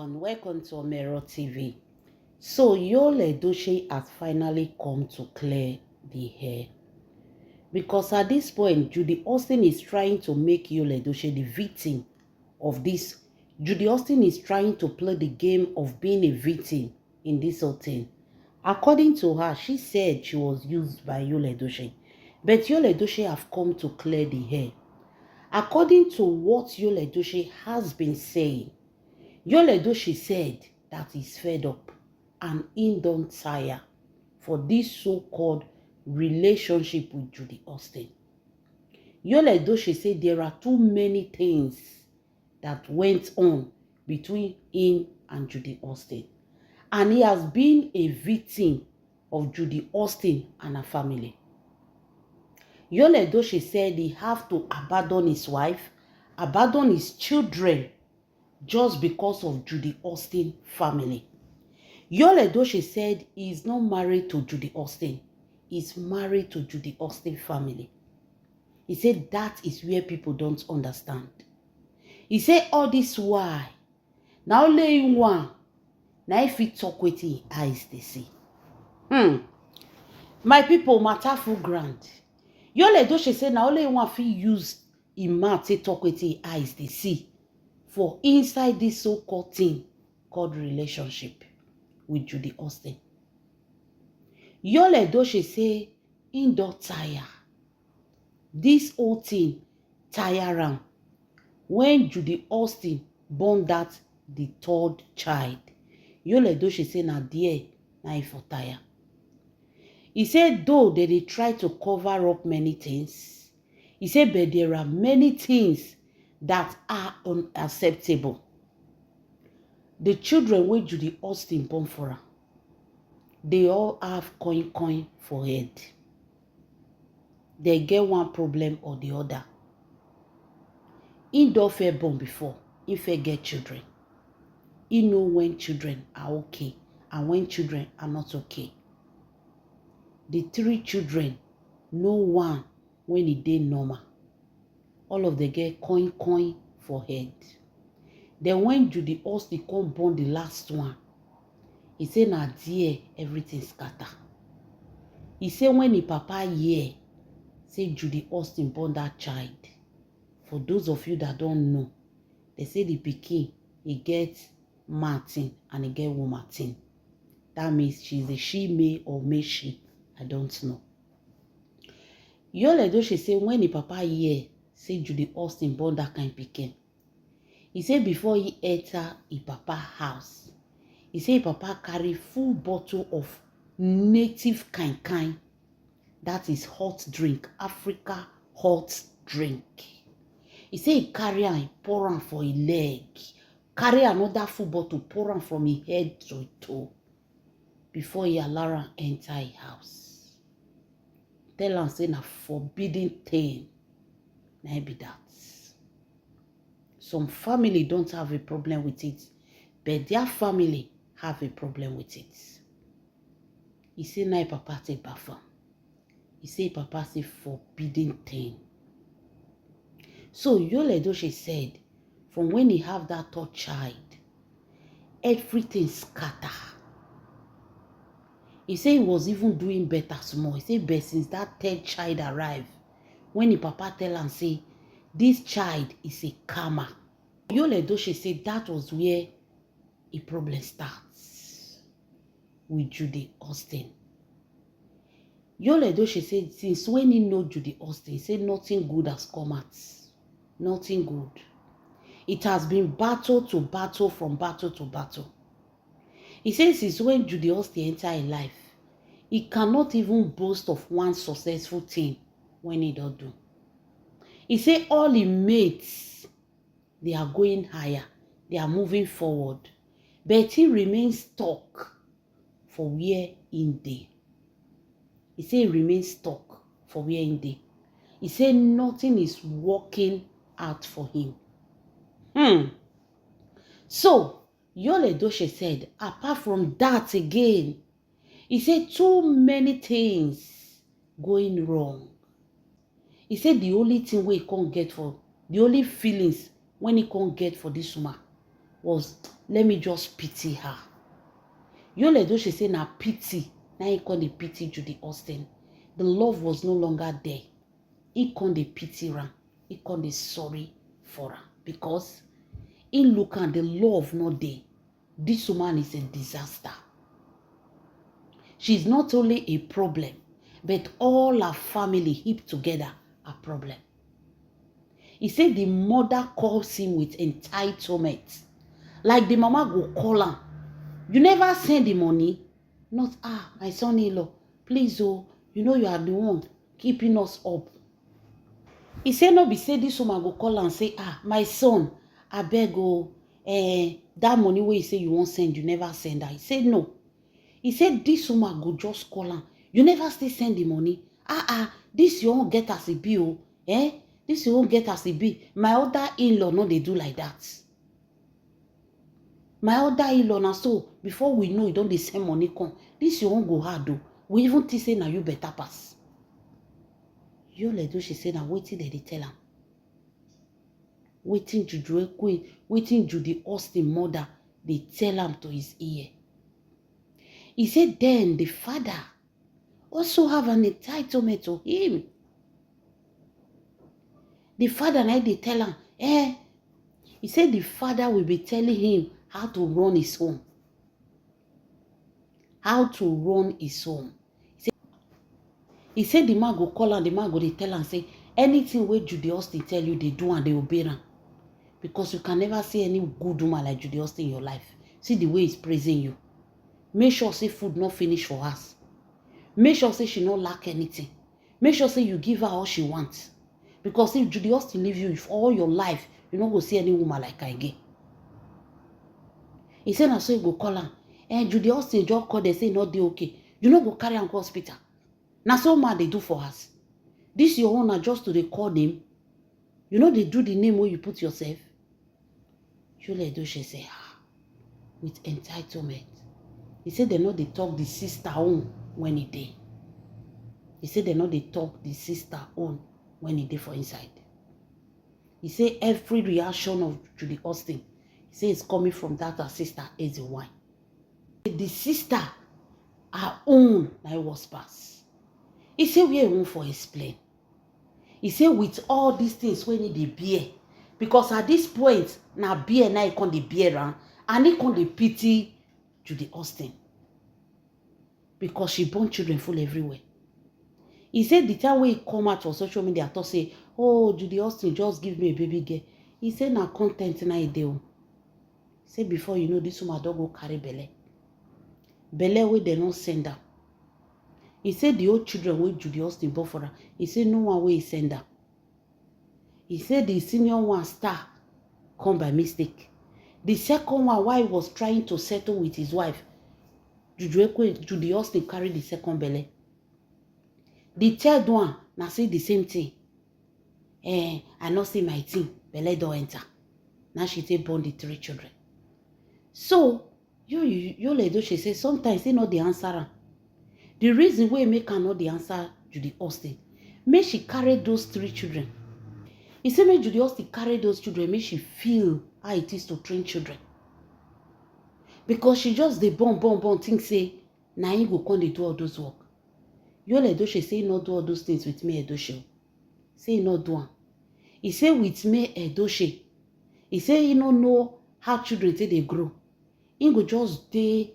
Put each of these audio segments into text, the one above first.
everyone, welcome to Omero TV. So Yul Edochie has finally come to clear the air. Because at this point, Judy Austin is trying to make Yul Edochie the victim of this. Judy Austin is trying to play the game of being a victim in this whole thing. According to her, she said she was used by Yul Edochie. But Yul Edochie have come to clear the air. According to what Yul Edochie has been saying, Yul Edochie said that he's fed up and he don't tire for this so-called relationship with Judy Austin. Yul Edochie said there are too many things that went on between him and Judy Austin. And he has been a victim of Judy Austin and her family. Yul Edochie said he have to abandon his wife, abandon his children, just because of Judy Austin family. Yul Edochie said he is not married to Judy Austin. He's married to Judy Austin family. He said that is where people don't understand. He said all this why. Now only one. Now if you talk with him, eyes they see. My people matter full ground. Yul Edochie said now only one fit use him mouth to talk with him, eyes they see. For inside this so-called thing called relationship with Judy Austin. Yul Edochie say he don't tire. This whole thing tire am when Judy Austin born that the third child. Yul Edochie say na there na he for tire. He said though they try to cover up many things, he said but there are many things that are unacceptable. The children wey Judy Austin born for her, they all have coin for head. They get one problem or the other. He don't fair born before, he fair get children. He know when children are okay and when children are not okay. The three children, no one when it dey normal. All of them get coin for head. Then when Judy Austin come born the last one, he say na there everything scatter. He say when the papa hear, say Judy Austin born that child. For those of you that don't know, they say the pikin, he get Martin and he get woman. That means she's a she-male or male she. I don't know. Yul Edochie say when the papa hear, say Judy Austin born that kind pikin. He say before he enter his papa house, he say his papa carry full bottle of native kind. That is hot drink, Africa hot drink. He say he carry am, pour am for his leg. Carry another full bottle, pour am from his head to his toe. Before he allow am enter his house. Tell am say na forbidden thing. Na be that. Some family don't have a problem with it, but their family have a problem with it. He say na papa take baff am. He say papa say forbidden thing. So Yul Edochie said, from when he have that third child, everything scatter. He said he was even doing better small. He said, but since that third child arrived, when the papa tell him, say, this child is a karma. Yul Edochie said that was where a problem starts with Judy Austin. Yul Edochie said since when he know Judy Austin, he said nothing good has come out. Nothing good. It has been battle to battle, from battle to battle. He says since when Judy Austin enter in life, he cannot even boast of one successful thing when he don't do. He said all his mates, they are going higher. They are moving forward. But he remains stuck for where in day. He said he remains stuck for where in day. He said nothing is working out for him. So, Yul Edochie said, apart from that again, he said too many things going wrong. He said the only thing we can't get for, the only feelings when he can't get for this woman, was, let me just pity her. Yul Edochie say na pity. Now he called the pity Judy Austin. The love was no longer there. He called the pity her. He called the sorry for her. Because he look at the love not there. This woman is a disaster. She's not only a problem, but all her family heaped together a problem. He said the mother calls him with entitlement. Like the mama go call her. You never send the money. Not, my son-in-law, please, oh, you know you are the one keeping us up. He said, no, be say this woman go call and say, my son, I beg, oh, that money where you say you won't send, you never send her. He said, no. He said, this woman go just call her. You never still send the money. This you won't get as a bill, This you won't get as a bill. My other in-law, no, they do like that. My other in-law na so before we know you don't dey send money come. This you won't go hard though. We even think say now you better pass. Yul Edochie say na wetin they tell am. Wetin Juju Ekwe, wetin Judy Austin mother they tell am to his ear. He said then the father also have an entitlement to him. The father now they tell him, he said the father will be telling him how to run his home. How to run his home. He said the man go call and the man go they tell and say, anything where Judy Austin tell you, they do and they obey him. Because you can never see any good woman like Judy Austin in your life. See the way he's praising you. Make sure say food not finish for us. Make sure say she not lack anything. Make sure say you give her all she wants. Because if Judy Austin leave you for all your life, you not go see any woman like her again. He said, so you go call her. And Judy Austin just call, they say not dey okay. You not go carry her to hospital. Now so much they do for us. This your own just to the call name. You know they do the name where you put yourself. Yul Edochie say, with entitlement. He said they know they talk the sister own when he did. He said they know they talk the sister own when he did for inside. He said every reaction of Judy Austin, he said it's coming from that her sister is a wine. The sister, her own, now it was past. He said we are room for explain. He said with all these things when he bear, because at this point now bear now he can't bear and he can't pity Judy Austin because she born children full everywhere. He said the time when he come out for social media, I thought say, oh, Judy Austin just give me a baby girl. He said na content na ideo. He said before you know this woman don't go carry belle. Belle where they don't send her. He said the old children where Judy Austin born for her. He said no one way he send her. He said the senior one star come by mistake. The second one, while he was trying to settle with his wife, Judy Austin carried the second belle. The third one, now say the same thing. I not see my thing, belle don't enter. Now she take born the 3 children. So, Yul Edochie say sometimes they not the answer. The reason why make her not the answer Judy Austin, make she carry those 3 children. He said make Judy Austin carry those children, make she feel how it is to train children. Because she just they born, think say, now you go come they do all those work. Yul Edochie say not do all those things with me Edochie. Say not do one. He say with me Edochie. He say he don't know how children say they grow. He go just day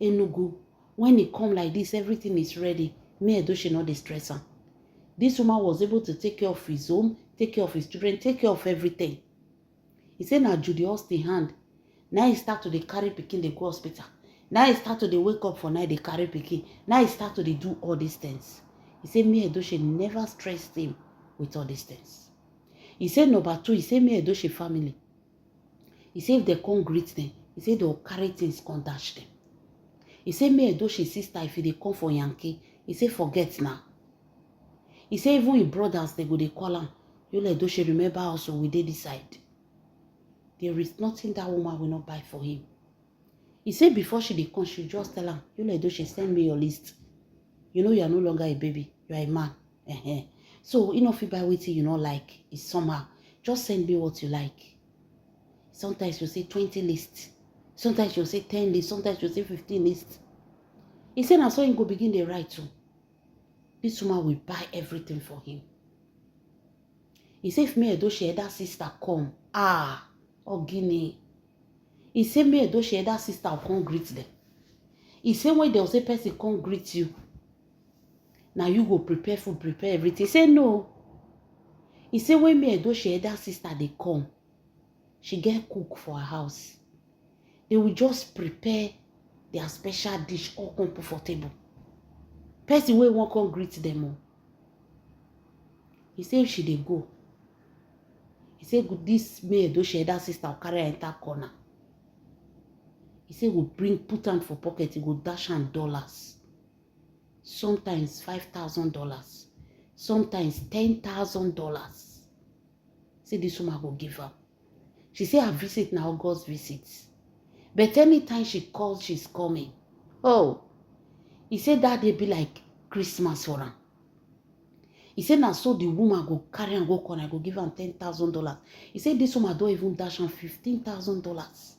Enugu. When he come like this, everything is ready. Me Edochie not the stressor. This woman was able to take care of his home, take care of his children, take care of everything. He said now Judy Austin hand. Now he start to the carry pikin, they go hospital. Now he start to the wake up for night, they carry pikin. Now he start to the do all these things. He said me Edochie never stressed him with all these things. He said number 2, he said me Edochie family. He said if they come greet them, he said they'll carry things, come dash them. He said me Edochie sister, if they come for Yankee, he said forget now. He said even his brothers, they go they call him. Yul Edochie remember also we did decide. There is nothing that woman will not buy for him. He said before she come, she just tell him, Yul Edochie, send me your list. You know you are no longer a baby, you are a man. So, you know, if you buy what you not like, it's somehow. Just send me what you like. Sometimes you say 20 lists. Sometimes you say 10 lists. Sometimes you say 15 lists. He said, now so he go begin the write too. This woman will buy everything for him. He said, if me Edochie, that sister come, Ogini. He said, me Edochie, that sister will come greet them. He said, when there was a person come greet you, now you go prepare food, prepare everything. He said, no. He said, when me Edochie, that sister, they come, she get cook for her house. They will just prepare their special dish, all come put for table. Person wey won't come greet them all. He said, if she dey go, he said, this me Edochie, that sister will carry her enter corner. He said, we'll put hand for pocket, he will dash hand dollars. Sometimes $5,000. Sometimes $10,000. Say this woman will give her. She said her visit now God's visits. But anytime she calls, she's coming. Oh, he said that day be like Christmas for her. He said now so the woman go carry and go corner, go give her $10,000. He said this woman don't even dash on $15,000.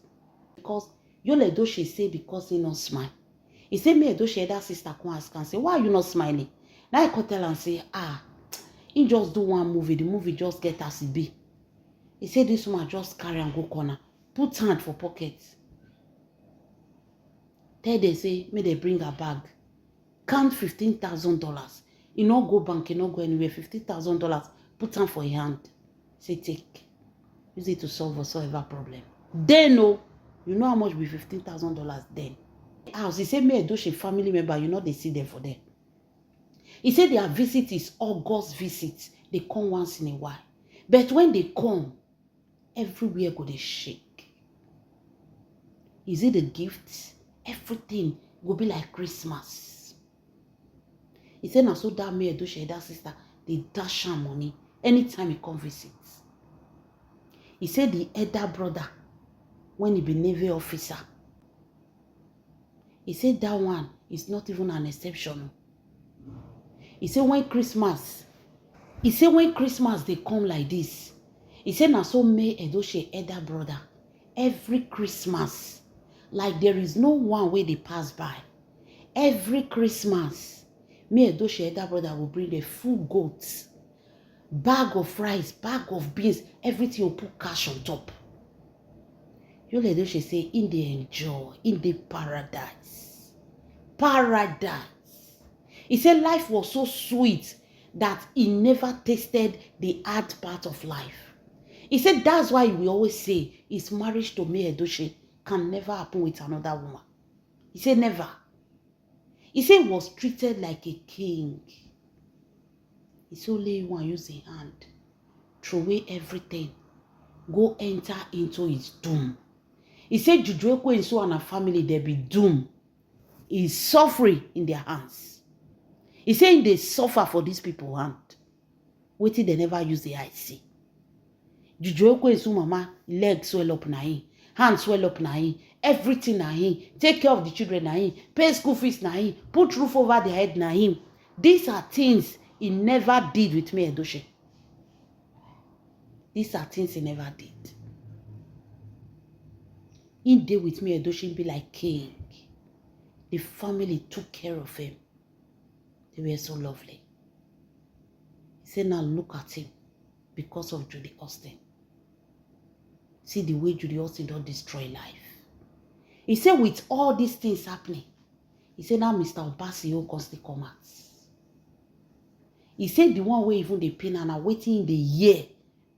Because Yul Edochie say because he not smile. He said me Edochie that sister come ask and say, why are you not smiling? Now I could tell and say, he just do one movie, the movie just get as it be. He said this woman just carry and go corner, put hand for pockets. Tell they say, may they bring her bag. Count $15,000. You no go bank, you no go anywhere. $15,000, put hand for your hand. Say take. Use it to solve whatsoever problem. Then no, you know how much be $15,000 then. House, he said, me Edochie family member, you know they see them for them. He said their visit is August visit. They come once in a while. But when they come, everywhere go they shake. Is it the gifts? Everything will be like Christmas. He said, now so that me Edochie, that sister, they dash her money anytime he come visit. He said the elder brother, when he be Navy officer, he said that one is not even an exception. He said when Christmas they come like this, he said now so me Edochie elder brother, every Christmas, like there is no one way they pass by. Every Christmas, me Edochie elder brother will bring a full goat, bag of rice, bag of beans, everything will put cash on top. Yul Edochie say, in the enjoy, in the paradise. Paradise. He said life was so sweet that he never tasted the hard part of life. He said that's why we always say his marriage to me Edochie can never happen with another woman. He said never. He said he was treated like a king. He said only one use a hand, throw away everything, go enter into his doom. He said Juju Ekwensu and her family, they be doomed. He is suffering in their hands. He saying they suffer for these people's hand. Waiting they never use the eye see. Juju Ekwensu mama, leg swell up na him, hand swell up na him, everything na him, take care of the children na him, pay school fees na him, put roof over their head na him. These are things he never did with me Edochie. These are things he never did. He did with me Edochie be like king. The family took care of him. They were so lovely. He said, now look at him because of Judy Austin. See the way Judy Austin don't destroy life. He said, with all these things happening, he said, now Mr. Obasi can still come out. He said, the one way even they pain and are waiting in the year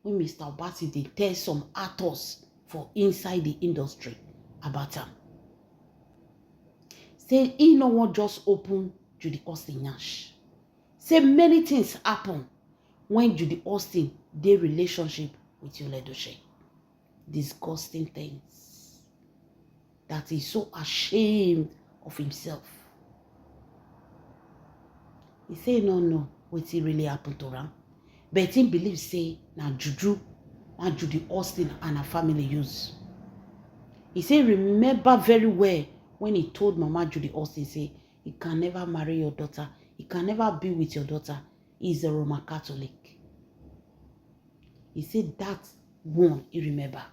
when Mr. Obasi they tell some actors for inside the industry about him. Say he no one just open Judy Austin Nash. Say many things happen when Judy Austin their relationship with Yul Edochie. Disgusting things that he's so ashamed of himself. He say no, what he really happened to him. But he believes say na Juju and Judy Austin and her family use. He say remember very well when he told Mama Judy Austin, say, he can never marry your daughter. He can never be with your daughter. He's a Roman Catholic. He said that one, he remember.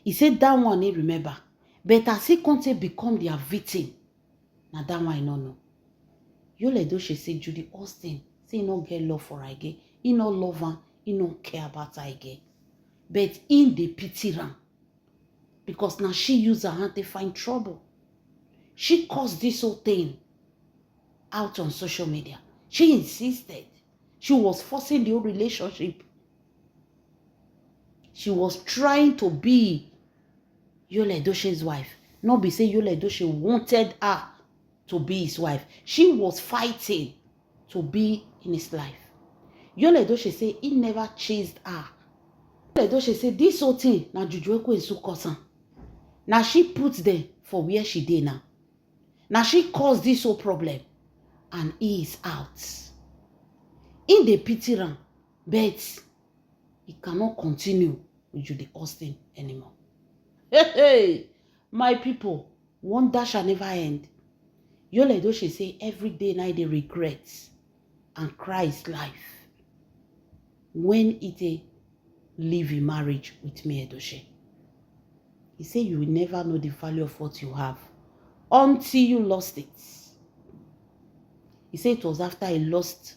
He said that one he remember. But as he can't become their victim, now that one I don't know. Yul Edochie say Judy Austin say he no get love for her again. He no love her. He no care about her again. But in the pity ram. Because now she use her hand to find trouble. She caused this whole thing out on social media. She insisted. She was forcing the whole relationship. She was trying to be Yul Edochie's wife. Not be say Yul Edochie wanted her to be his wife. She was fighting to be in his life. Yul Edochie say he never chased her. Yul Edochie say this whole thing na Juju Ekwensu cause am. Now she puts them for where she did now. Now she caused this whole problem. And he is out. In the pity ram, but he cannot continue with Judy Austin anymore. Hey, my people, wonder shall never end. Yul Edochie say every day now they regret and cry his life when he live in marriage with me, Edochie. He say you will never know the value of what you have until you lost it. He said it was after he lost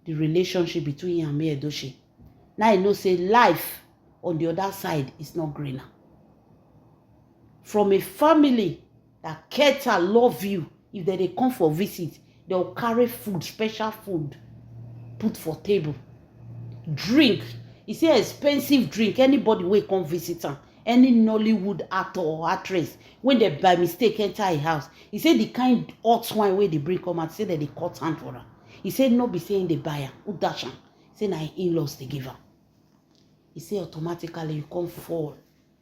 the relationship between him and me, Edochie. Now I know say life on the other side is not greener. From a family that cares and love you, if they come for visit, they'll carry food, special food, put for table. Drink. He say expensive drink. Anybody will come visit him. Any Nollywood actor or actress, when they by mistake enter a house, he said the kind hot wine where they bring come out, say that they cut hand for her. He said no be saying they buy her, who dash her? Say na in-laws they give her. He said automatically you come fall,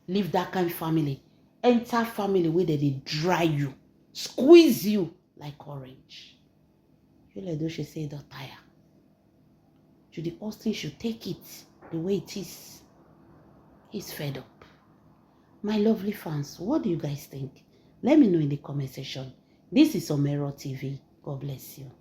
leave that kind of family, enter family where they dry you, squeeze you like orange. Yul Edochie say don't tire. Judy Austin should take it the way it is. He's fed up. My lovely fans, what do you guys think? Let me know in the comment section. This is Omero TV. God bless you.